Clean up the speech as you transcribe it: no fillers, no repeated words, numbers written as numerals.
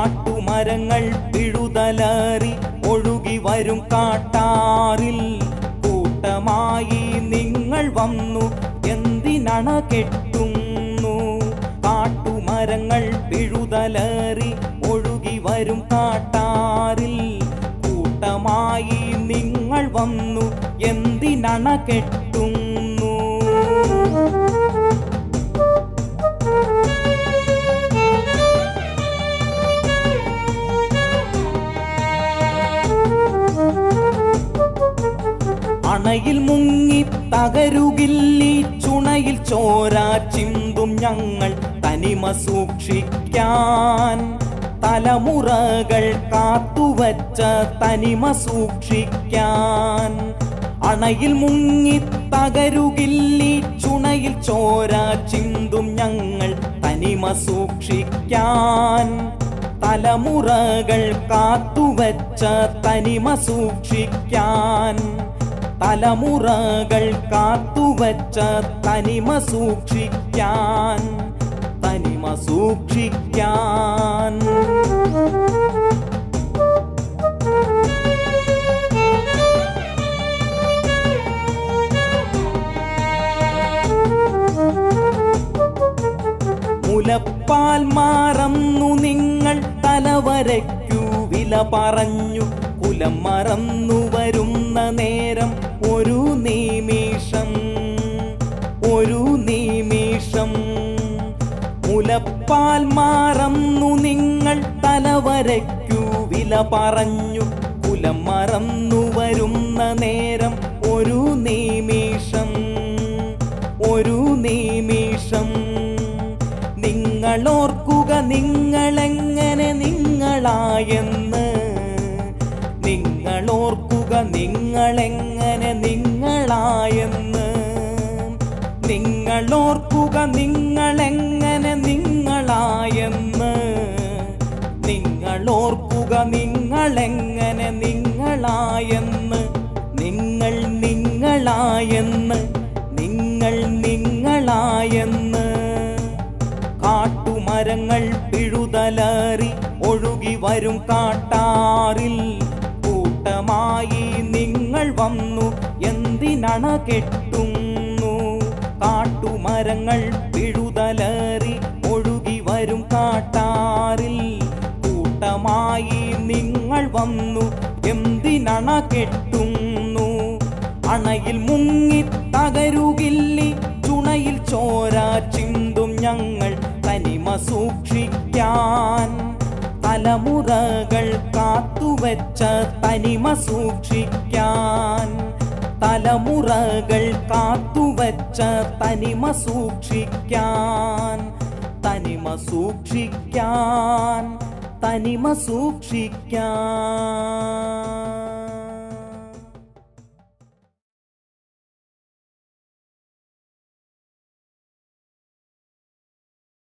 കാട്ടുമരങ്ങൾ പിഴുതലറി ഒഴുകി വരും കാട്ടാറിൽ കൂട്ടമായി നിങ്ങൾ വന്നു എന്തിനണ കെട്ടുന്നു. കാട്ടുമരങ്ങൾ പിഴുതലറി ഒഴുകി വരും കാട്ടാറിൽ കൂട്ടമായി നിങ്ങൾ വന്നു എന്തിനണ കെട്ടുന്നു. അണയിൽ മുങ്ങി തകരുകില്ലി ചുണയിൽ ചോര ചിന്തും ഞങ്ങൾ തനിമ സൂക്ഷിക്കാൻ. തലമുറകൾ കാത്തുവച്ച തനിമ സൂക്ഷിക്കാൻ. അണയിൽ മുങ്ങി തകരുകില്ലി ചുണയിൽ ചോര ചിന്തും ഞങ്ങൾ തനിമ സൂക്ഷിക്കാൻ. തലമുറകൾ കാത്തുവച്ച തനിമ സൂക്ഷിക്കാൻ. തലമുറകൾ കാത്തുവച്ച തനിമ സൂക്ഷിക്കാൻ. തനിമ സൂക്ഷിക്കാൻ. മുലപ്പാൽ മറന്നു നിങ്ങൾ തലവരയ്ക്കു വില പറഞ്ഞു. കുലം മറന്നു വരുന്ന നേരം ഒരു നിമിഷം ഒരു നിമിഷം. മുലപ്പാൽ മറന്നു നിങ്ങൾ തലവരയ്ക്കു വില പറഞ്ഞു. കുലം മറന്നു വരുന്ന നേരം ഒരു നിമിഷം ഒരു നിമിഷം. നിങ്ങളോർക്കുക നിങ്ങളെങ്ങനെ നിങ്ങളായെന്ന്. നിങ്ങളോർക്കുക നിങ്ങളെങ്ങനെ നിങ്ങളായെന്ന്. നിങ്ങളോർക്കുക നിങ്ങളെങ്ങനെ നിങ്ങളായെന്ന്. നിങ്ങളോർക്കുക നിങ്ങളെങ്ങനെ നിങ്ങളായെന്ന്. നിങ്ങൾ നിങ്ങളായെന്ന്. നിങ്ങൾ നിങ്ങളായെന്ന്. കാട്ടുമരങ്ങൾ പിഴുതലറി ഒഴുകി വരും കാട്ടാറിൽ കൂട്ടമായി നിങ്ങൾ വന്നു എന്തിനണ കെട്ടുന്നു. കാട്ടുമരങ്ങൾ പിഴുതലറി ഒഴുകി വരും കാട്ടാറിൽ കൂട്ടമായി നിങ്ങൾ വന്നു എന്തിനണ കെട്ടുന്നു. അണയിൽ മുങ്ങി തകരുകില്ലി ചുണയിൽ ചോര ചിന്തും ഞങ്ങൾ തനിമ സൂക്ഷിക്കാൻ. തലമുറകൾ കാത്തുവച്ച തനിമ സൂക്ഷിക്കാൻ. തലമുറകൾ കാത്തുവച്ച തനിമ സൂക്ഷിക്കാൻ. തനിമ സൂക്ഷിക്കാൻ. തനിമ സൂക്ഷിക്കാൻ.